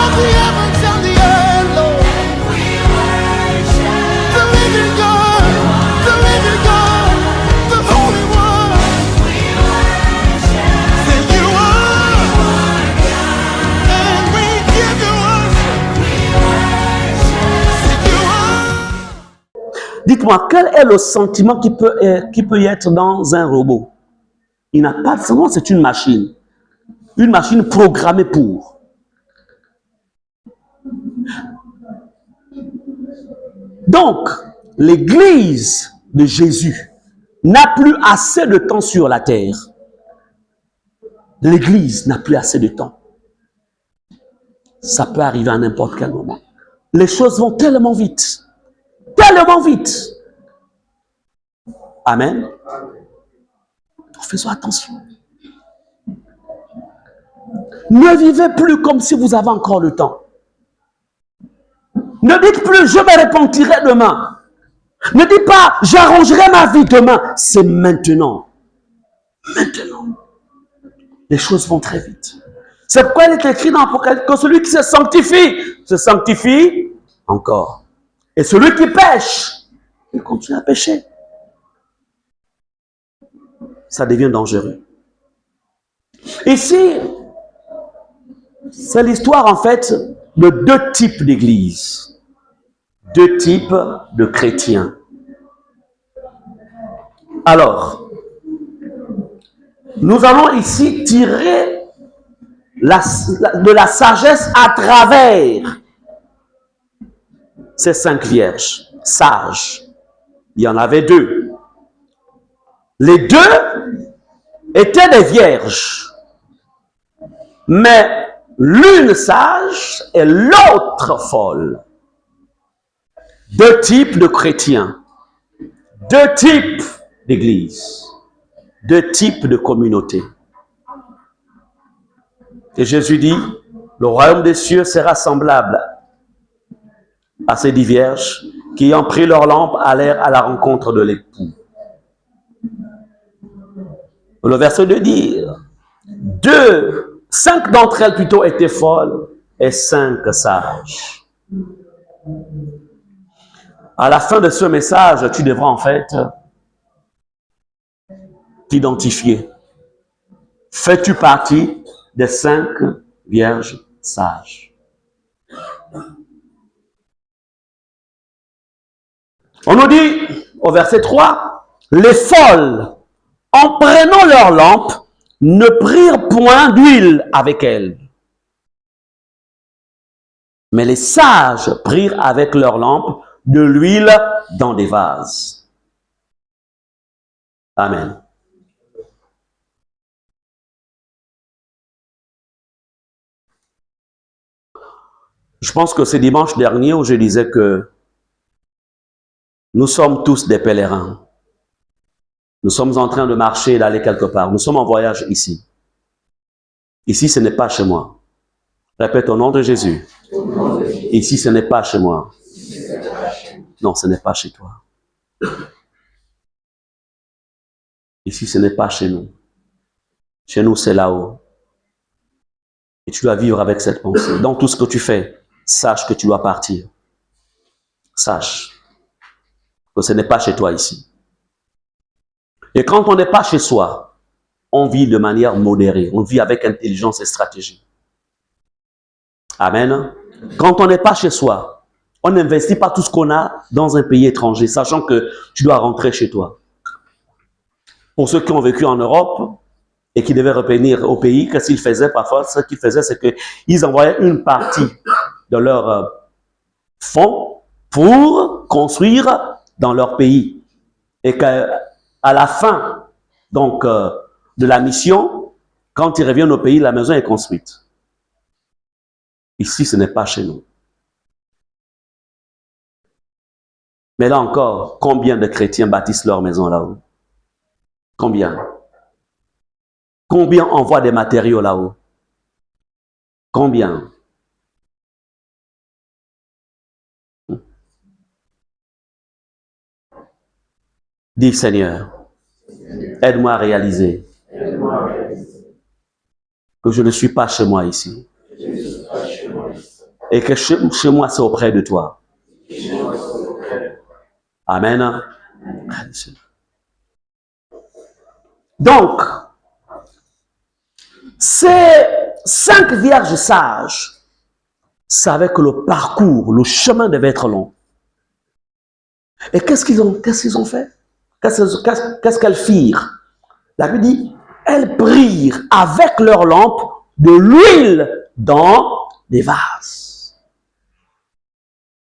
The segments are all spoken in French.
of the heavens and the earth, Lord. The living God, the Holy One. Say you are, and we give you worship. Say you are. Dites-moi, quel est le sentiment qui peut y être dans un robot? Il n'a pas de sentiment, c'est une machine. Une machine programmée pour. Donc, l'Église de Jésus n'a plus assez de temps sur la terre. L'Église n'a plus assez de temps. Ça peut arriver à n'importe quel moment. Les choses vont tellement vite. Tellement vite. Amen. Donc, faisons attention. Ne vivez plus comme si vous avez encore le temps. Ne dites plus, je me repentirai demain. Ne dites pas, j'arrangerai ma vie demain. C'est maintenant. Maintenant. Les choses vont très vite. C'est pourquoi il est écrit dans l'Apocalypse que celui qui se sanctifie encore. Et celui qui pêche, il continue à pécher. Ça devient dangereux. Ici, c'est l'histoire en fait de deux types d'églises, deux types de chrétiens. Alors, nous allons ici tirer de la sagesse à travers ces 5 vierges sages. Il y en avait 2. Les 2 étaient des vierges, mais l'une sage et l'autre folle. 2 types de chrétiens, 2 types d'églises, 2 types de communautés. Et Jésus dit, le royaume des cieux sera semblable à ces 10 vierges qui, ayant pris leur lampe, allèrent à la rencontre de l'époux. Le verset 2 dit, 5 d'entre elles plutôt étaient folles et 5 sages. À la fin de ce message, tu devras en fait t'identifier. Fais-tu partie des 5 vierges sages? On nous dit au verset 3, les folles, en prenant leur lampe, ne prirent point d'huile avec elles. Mais les sages prirent avec leur lampe de l'huile dans des vases. Amen. Je pense que c'est dimanche dernier où je disais que nous sommes tous des pèlerins. Nous sommes en train de marcher et d'aller quelque part. Nous sommes en voyage ici. Ici, ce n'est pas chez moi. Répète au nom de Jésus. Ici, ce n'est pas chez moi. Non, ce n'est pas chez toi. Ici, ce n'est pas chez nous. Chez nous, c'est là-haut. Et tu dois vivre avec cette pensée. Dans tout ce que tu fais, sache que tu dois partir. Sache que ce n'est pas chez toi ici. Et quand on n'est pas chez soi, on vit de manière modérée. On vit avec intelligence et stratégie. Amen. Quand on n'est pas chez soi, on n'investit pas tout ce qu'on a dans un pays étranger, sachant que tu dois rentrer chez toi. Pour ceux qui ont vécu en Europe et qui devaient revenir au pays, qu'est-ce qu'ils faisaient parfois? Ce qu'ils faisaient, c'est qu'ils envoyaient une partie de leur fonds pour construire dans leur pays. Et qu'à la fin donc, de la mission, quand ils reviennent au pays, la maison est construite. Ici, ce n'est pas chez nous. Mais là encore, combien de chrétiens bâtissent leur maison là-haut? Combien? Combien envoient des matériaux là-haut? Combien? Dis Seigneur, aide-moi à réaliser que je ne suis pas chez moi ici. Et que chez moi, c'est auprès de toi. Amen. Donc, ces 5 vierges sages savaient que le parcours, le chemin devait être long. Et qu'est-ce qu'ils ont fait? Qu'est-ce qu'elles firent? La Bible dit, elles prirent avec leur lampe de l'huile dans des vases.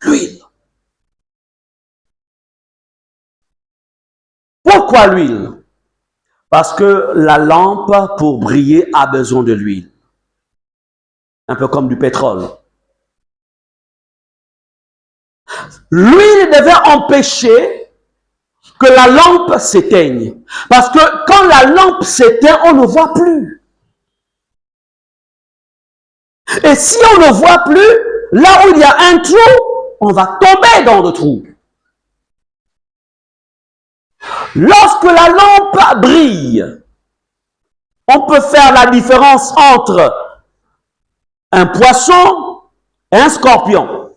L'huile. Pourquoi l'huile? Parce que la lampe, pour briller, a besoin de l'huile. Un peu comme du pétrole. L'huile devait empêcher que la lampe s'éteigne. Parce que quand la lampe s'éteint, on ne voit plus. Et si on ne voit plus, là où il y a un trou, on va tomber dans le trou. Lorsque la lampe brille, on peut faire la différence entre un poisson et un scorpion.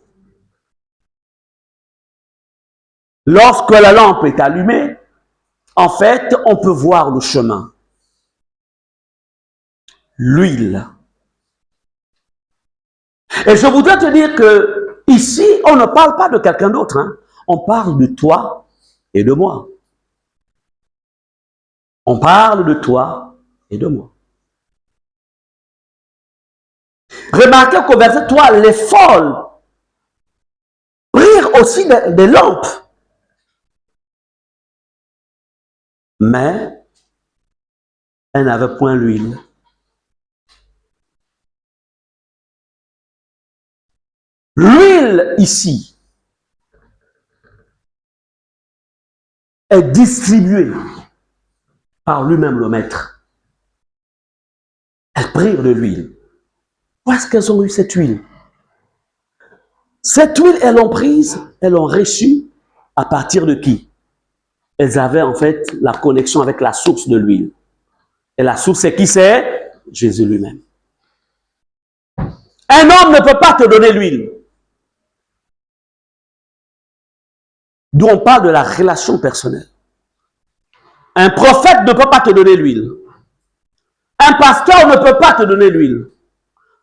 Lorsque la lampe est allumée, en fait, on peut voir le chemin. L'huile. Et je voudrais te dire que ici, on ne parle pas de quelqu'un d'autre. Hein. On parle de toi et de moi. On parle de toi et de moi. Remarquez qu'au verset 3, les folles prirent aussi des lampes. Mais elles n'avaient point l'huile. L'huile ici est distribuée par lui-même le maître. Elles prirent de l'huile. Où est-ce qu'elles ont eu cette huile? Cette huile, elles l'ont prise, elles l'ont reçue à partir de qui? Elles avaient en fait la connexion avec la source de l'huile. Et la source, c'est qui? C'est Jésus lui-même. Un homme ne peut pas te donner l'huile. D'où on parle de la relation personnelle. Un prophète ne peut pas te donner l'huile. Un pasteur ne peut pas te donner l'huile.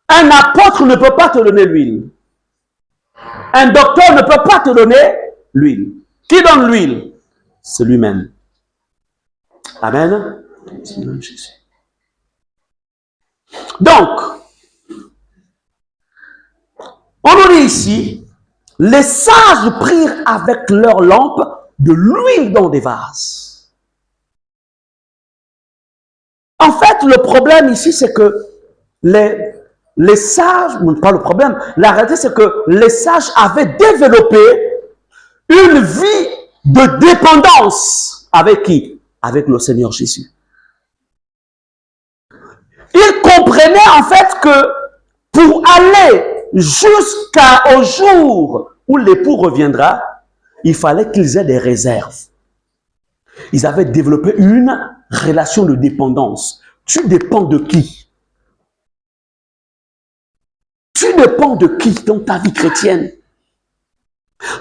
Un apôtre ne peut pas te donner l'huile. Un docteur ne peut pas te donner l'huile. Qui donne l'huile? C'est lui-même. Amen. Donc, on nous dit ici, les sages prirent avec leurs lampes de l'huile dans des vases. En fait, le problème ici, c'est que les sages, pas le problème, la réalité, c'est que les sages avaient développé une vie de dépendance. Avec qui? Avec le Seigneur Jésus. Ils comprenaient en fait que pour aller jusqu'au jour où l'époux reviendra, il fallait qu'ils aient des réserves. Ils avaient développé une relation de dépendance. Tu dépends de qui? Tu dépends de qui dans ta vie chrétienne?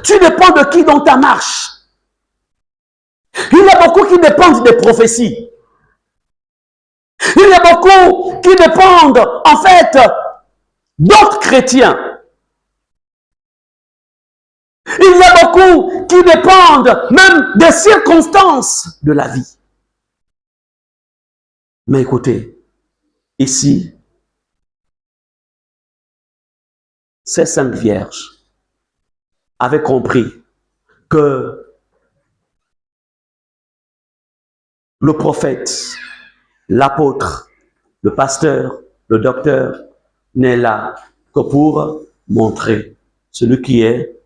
Tu dépends de qui dans ta marche? Il y a beaucoup qui dépendent des prophéties. Il y a beaucoup qui dépendent, en fait, d'autres chrétiens. Il y a beaucoup qui dépendent même des circonstances de la vie. Mais écoutez, ici, ces 5 vierges avaient compris que le prophète, l'apôtre, le pasteur, le docteur n'est là que pour montrer celui qui est,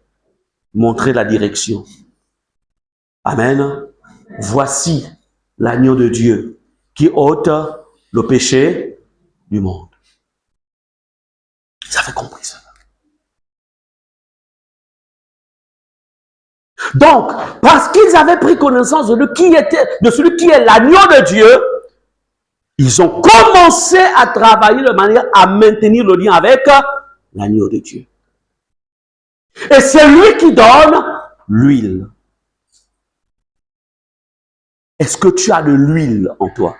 montrer la direction. Amen. Voici l'agneau de Dieu qui ôte le péché du monde. Ils avaient compris ça. Donc, parce qu'ils avaient pris connaissance de celui qui est l'agneau de Dieu, Ils ont commencé à travailler de manière à maintenir le lien avec l'agneau de Dieu. Et c'est lui qui donne l'huile. Est-ce que tu as de l'huile en toi?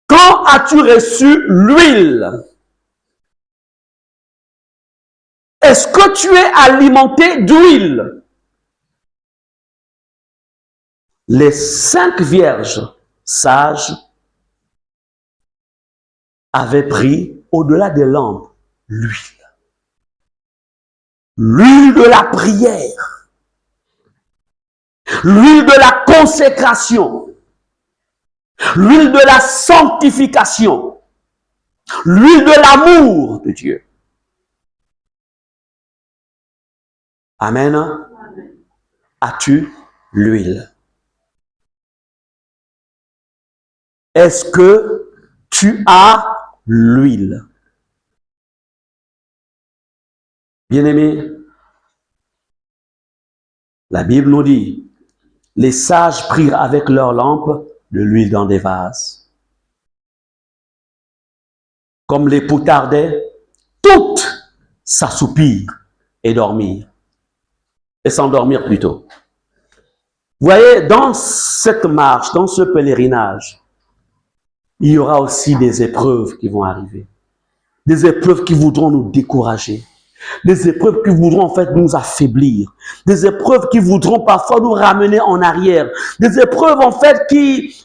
Quand as-tu reçu l'huile? Est-ce que tu es alimenté d'huile? Les 5 vierges sages avaient pris au-delà des lampes l'huile. L'huile de la prière. L'huile de la consécration. L'huile de la sanctification. L'huile de l'amour de Dieu. Amen. As-tu l'huile? Est-ce que tu as l'huile? Bien-aimés, la Bible nous dit, les sages prirent avec leurs lampes de l'huile dans des vases. Comme l'époux tardait, toutes s'assoupirent et dormirent. Et s'endormirent plutôt. Vous voyez, dans cette marche, dans ce pèlerinage, il y aura aussi des épreuves qui vont arriver. Des épreuves qui voudront nous décourager. Des épreuves qui voudront en fait nous affaiblir. Des épreuves qui voudront parfois nous ramener en arrière. Des épreuves en fait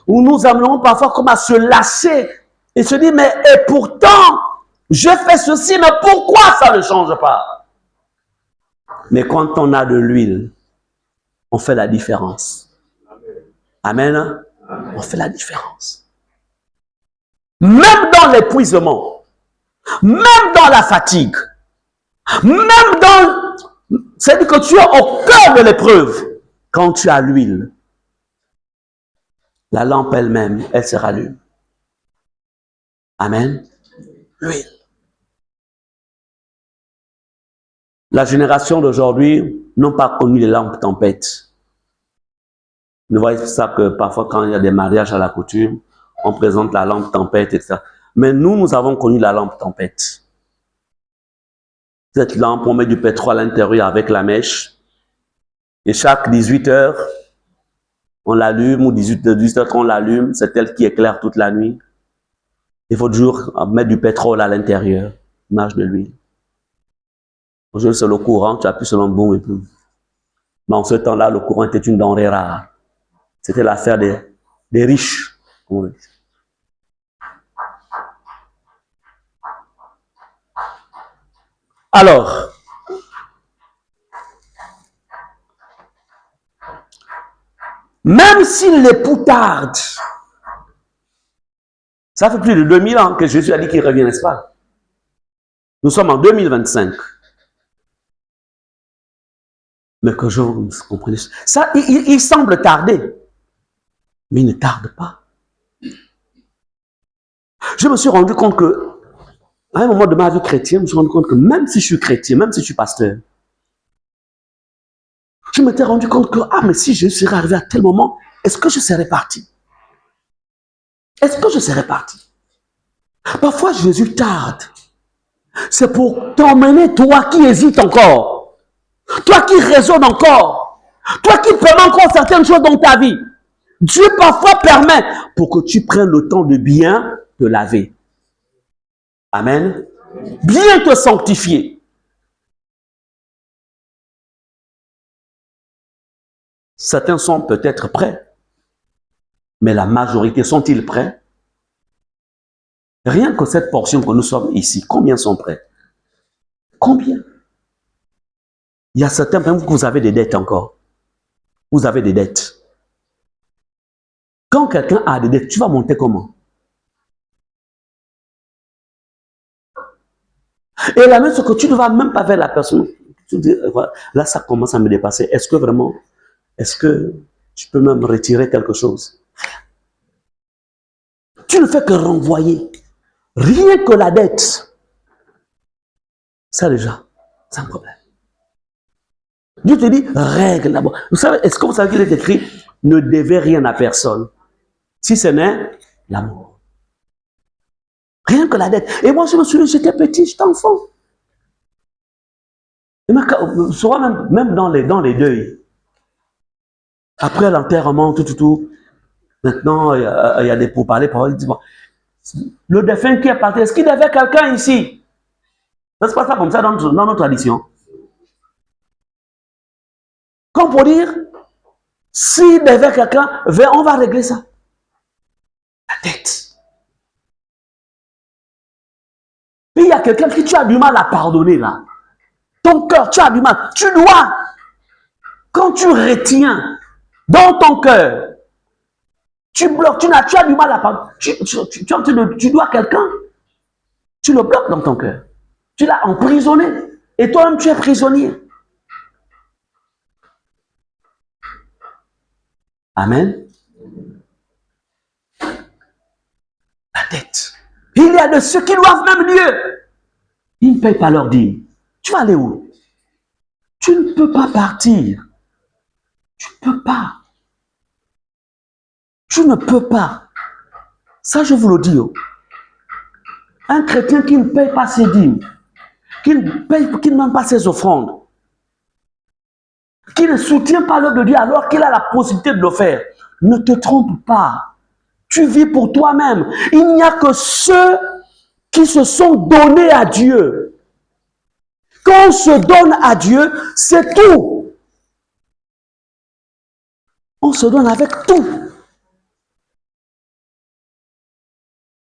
où nous amèneront parfois comme à se lasser et se dire, mais et pourtant, je fais ceci, mais pourquoi ça ne change pas? Mais quand on a de l'huile, on fait la différence. Amen. On fait la différence. Même dans l'épuisement, même dans la fatigue, même dans... C'est-à-dire que tu es au cœur de l'épreuve. Quand tu as l'huile, la lampe elle-même, elle se rallume. Amen. L'huile. La génération d'aujourd'hui n'a pas connu les lampes tempêtes. Vous voyez ça que parfois quand il y a des mariages à la coutume, on présente la lampe tempête, etc. Mais nous avons connu la lampe tempête. Cette lampe, on met du pétrole à l'intérieur avec la mèche. Et chaque 18 heures, on l'allume, ou 18 heures, on l'allume. C'est elle qui éclaire toute la nuit. Il faut toujours mettre du pétrole à l'intérieur. Image de l'huile. Aujourd'hui, c'est le courant, tu appuies sur un boum et plus. Mais en ce temps-là, le courant était une denrée rare. C'était l'affaire des riches. Alors, même s'il l'époux tarde, ça fait plus de 2000 ans que Jésus a dit qu'il revient, n'est-ce pas? Nous sommes en 2025. Mais que je comprenne ça, il semble tarder, mais il ne tarde pas. Je me suis rendu compte que, à un moment de ma vie chrétienne, je me suis rendu compte que même si je suis chrétien, même si je suis pasteur, je m'étais rendu compte que, mais si je serais arrivé à tel moment, est-ce que je serais parti? Est-ce que je serais parti? Parfois, Jésus tarde. C'est pour t'emmener, toi qui hésites encore, toi qui raisonnes encore, toi qui permets encore certaines choses dans ta vie. Dieu parfois permet pour que tu prennes le temps de bien te laver. Amen. Bien te sanctifier. Certains sont peut-être prêts, mais la majorité sont-ils prêts? Rien que cette portion que nous sommes ici, combien sont prêts? Combien? Il y a certains, même que vous avez des dettes encore. Vous avez des dettes. Quand quelqu'un a des dettes, tu vas monter comment? Et la même chose que tu ne vas même pas vers la personne. Tu dis, là, ça commence à me dépasser. Est-ce que vraiment, est-ce que tu peux même retirer quelque chose? Tu ne fais que renvoyer. Rien que la dette. Ça déjà, c'est un problème. Dieu te dit, règle d'abord. Vous savez, est-ce que vous savez qu'il est écrit, ne devez rien à personne, si ce n'est l'amour. Rien que la dette. Et moi, je me souviens, j'étais petit, j'étais enfant. Et souvent même dans les deuils. Après l'enterrement, tout. Maintenant, il y a des pourparlers. Ils disent, bon, le défunt qui est parti, est-ce qu'il y avait quelqu'un ici? Ça se passe pas comme ça dans nos traditions. Comme pour dire, s'il y avait quelqu'un, on va régler ça. La dette. Puis il y a quelqu'un qui tu as du mal à pardonner là. Ton cœur, tu as du mal. Tu dois, quand tu retiens dans ton cœur, tu bloques, tu as du mal à pardonner. Tu dois quelqu'un. Tu le bloques dans ton cœur. Tu l'as emprisonné. Et toi-même, tu es prisonnier. Amen. La dette. Il y a de ceux qui doivent même Dieu. Ils ne payent pas leur dîme. Tu vas aller où? Tu ne peux pas partir. Tu ne peux pas. Tu ne peux pas. Ça, je vous le dis. Un chrétien qui ne paye pas ses dîmes, qui ne donne pas ses offrandes, qui ne soutient pas l'œuvre de Dieu alors qu'il a la possibilité de le faire, ne te trompe pas. Tu vis pour toi-même. Il n'y a que ceux qui se sont donnés à Dieu. Quand on se donne à Dieu, c'est tout. On se donne avec tout.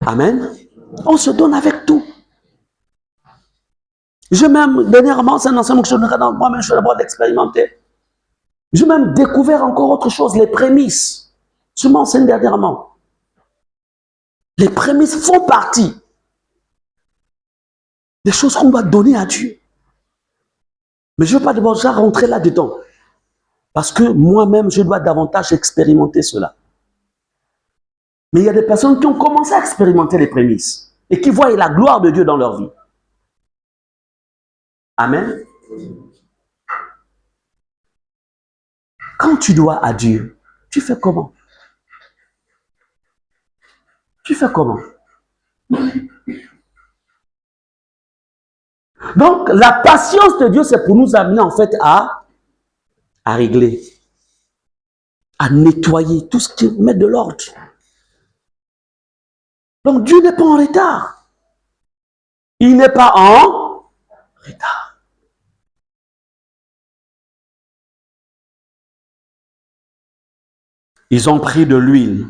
Amen. On se donne avec tout. Dernièrement, c'est un enseignement que je donnerai dans moi-même, je vais d'abord l'expérimenter. J'ai même découvert encore autre chose, les prémices. Je m'enseigne dernièrement. Les prémices font partie des choses qu'on doit donner à Dieu. Mais je ne veux pas d'abord rentrer là-dedans. Parce que moi-même, je dois davantage expérimenter cela. Mais il y a des personnes qui ont commencé à expérimenter les prémices et qui voient la gloire de Dieu dans leur vie. Amen. Quand tu dois à Dieu, tu fais comment? Tu fais comment? Donc, la patience de Dieu, c'est pour nous amener en fait à régler, à nettoyer tout ce qui met de l'ordre. Donc, Dieu n'est pas en retard. Il n'est pas en retard. Ils ont pris de l'huile.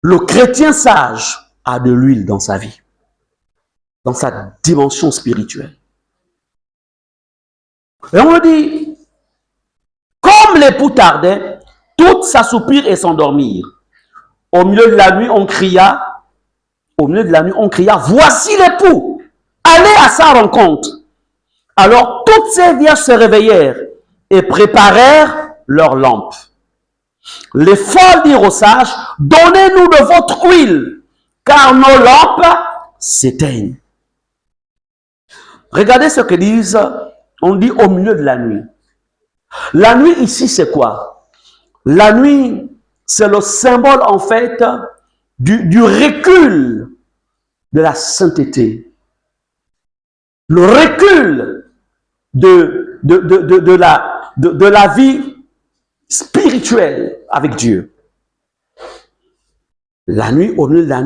Le chrétien sage a de l'huile dans sa vie, dans sa dimension spirituelle. Et on me dit, comme l'époux tardait, toutes s'assoupirent et s'endormirent. Au milieu de la nuit, on cria, voici l'époux, allez à sa rencontre. Alors toutes ces vierges se réveillèrent et préparèrent leurs lampes. Les folles dirent aux sages, donnez-nous de votre huile, car nos lampes s'éteignent. Regardez ce que disent, on dit au milieu de la nuit. La nuit ici, c'est quoi? La nuit, c'est le symbole en fait du recul de la sainteté. Le recul de la vie spirituelle avec Dieu. La nuit, au milieu de la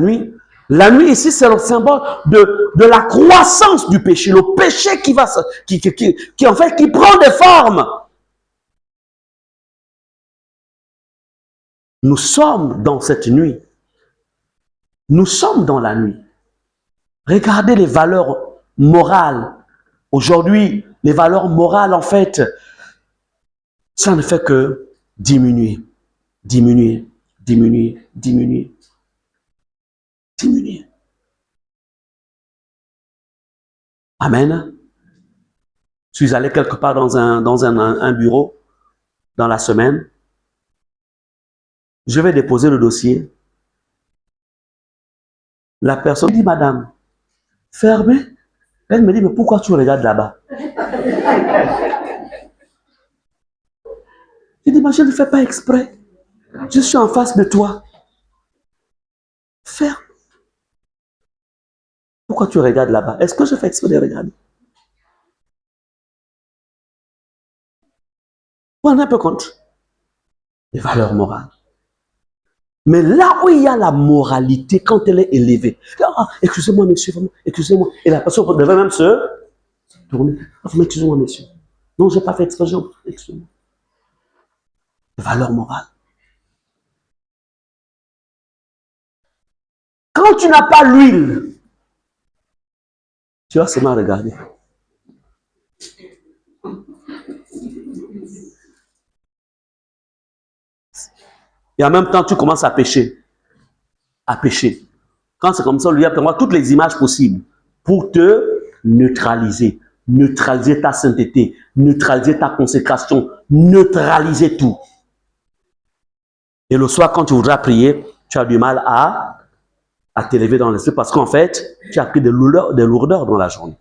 nuit ici, c'est le symbole de la croissance du péché. Le péché qui prend des formes. Nous sommes dans cette nuit. Nous sommes dans la nuit. Regardez les valeurs morales. Aujourd'hui, les valeurs morales, en fait, ça ne fait que diminuer. Amen. Je suis allé quelque part dans un bureau dans la semaine. Je vais déposer le dossier. La personne dit, madame, fermez. Elle me dit, mais pourquoi tu regardes là-bas? Je dis, je ne fais pas exprès. Je suis en face de toi. Ferme. Pourquoi tu regardes là-bas? Est-ce que je fais exprès de regarder? Vous rendez un peu compte? Les valeurs morales. Mais là où il y a la moralité, quand elle est élevée, ah, excusez-moi, monsieur, vraiment, excusez-moi. Et la personne devait même se tourner. Ah, excusez-moi, monsieur. Non, je n'ai pas fait exprès, excusez-moi. Les valeurs morales. Quand tu n'as pas l'huile, tu vas seulement regarder. Et en même temps, tu commences à pécher. À pécher. Quand c'est comme ça, lui a prévoir toutes les images possibles pour te neutraliser. Neutraliser ta sainteté, neutraliser ta consécration, neutraliser tout. Et le soir, quand tu voudras prier, tu as du mal à t'élever dans l'esprit parce qu'en fait, tu as pris des lourdeurs dans la journée.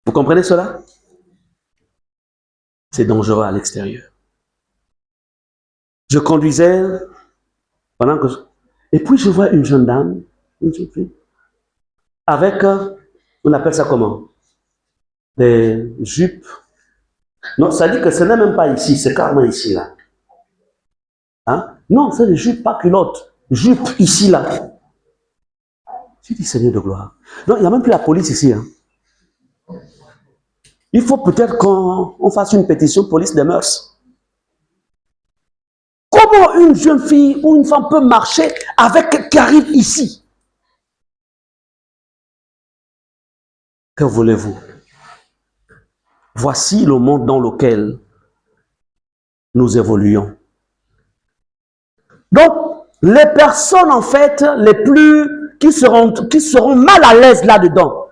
Vous comprenez cela? C'est dangereux à l'extérieur. Je conduisais pendant que et puis je vois une jeune dame, une jeune fille, avec, on appelle ça comment? Des jupes. Non, ça dit que ce n'est même pas ici, c'est carrément ici, là. Hein? Non, c'est des jupes, pas culottes. Jupes ici, là. Je dis Seigneur de gloire. Non, il n'y a même plus la police ici. Hein. Il faut peut-être qu'on fasse une pétition police des mœurs. Comment une jeune fille ou une femme peut marcher avec qui arrive ici? Que voulez-vous? Voici le monde dans lequel nous évoluons. Donc, les personnes, en fait, qui seront mal à l'aise là-dedans,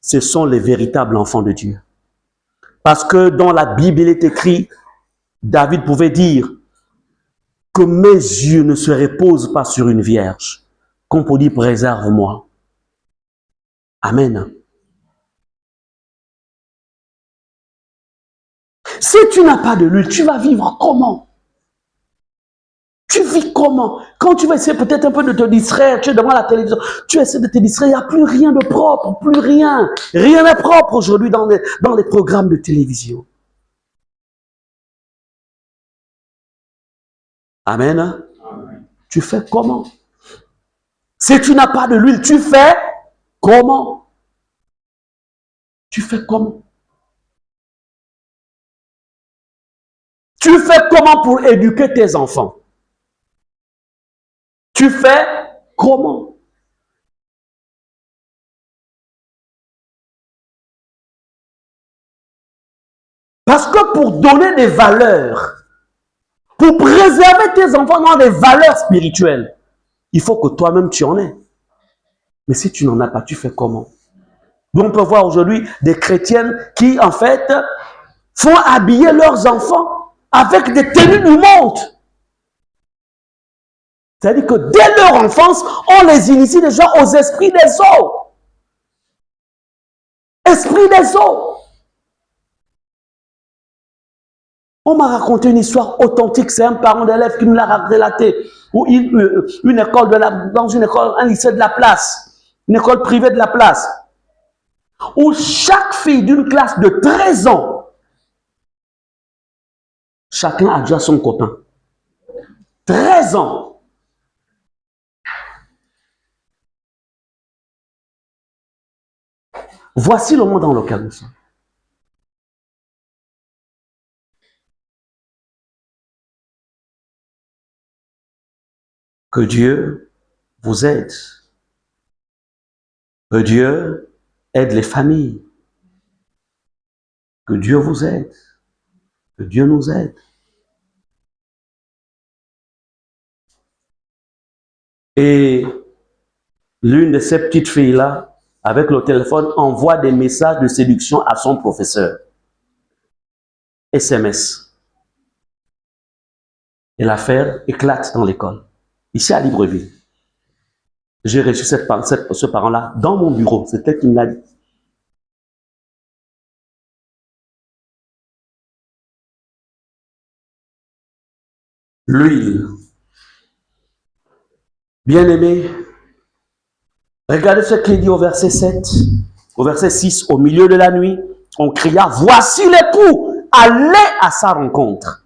ce sont les véritables enfants de Dieu. Parce que dans la Bible, il est écrit, David pouvait dire que mes yeux ne se reposent pas sur une vierge. Qu'on peut dire, préserve-moi. Amen. Si tu n'as pas de l'huile, tu vas vivre comment? Tu vis comment? Quand tu vas essayer peut-être un peu de te distraire, tu es devant la télévision, tu essaies de te distraire, il n'y a plus rien de propre, plus rien. Rien n'est propre aujourd'hui dans les programmes de télévision. Amen. Amen. Tu fais comment? Si tu n'as pas de l'huile, tu fais comment? Tu fais comment? Tu fais comment pour éduquer tes enfants? Tu fais comment? Parce que pour donner des valeurs, pour préserver tes enfants dans des valeurs spirituelles, il faut que toi-même tu en aies. Mais si tu n'en as pas, tu fais comment? Donc on peut voir aujourd'hui des chrétiennes qui, en fait, font habiller leurs enfants avec des tenues du monde. C'est-à-dire que dès leur enfance, on les initie déjà aux esprits des eaux. Esprit des eaux. On m'a raconté une histoire authentique, c'est un parent d'élève qui nous l'a relaté. Où une école dans une école, un lycée de la place, une école privée de la place, où chaque fille d'une classe de 13 ans, chacun a déjà son copain. 13 ans. Voici le monde dans lequel nous sommes. Que Dieu vous aide. Que Dieu aide les familles. Que Dieu vous aide. Que Dieu nous aide. Et l'une de ces petites filles-là, avec le téléphone, envoie des messages de séduction à son professeur. SMS. Et l'affaire éclate dans l'école. Ici à Libreville. J'ai reçu ce parent-là dans mon bureau. C'était qui me l'a dit. L'huile. Bien-aimés, regardez ce qu'il dit au verset 7, au verset 6, au milieu de la nuit, on cria, voici l'époux, allez à sa rencontre.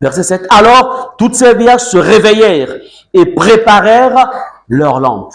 Verset 7, alors toutes ces vierges se réveillèrent et préparèrent leurs lampes.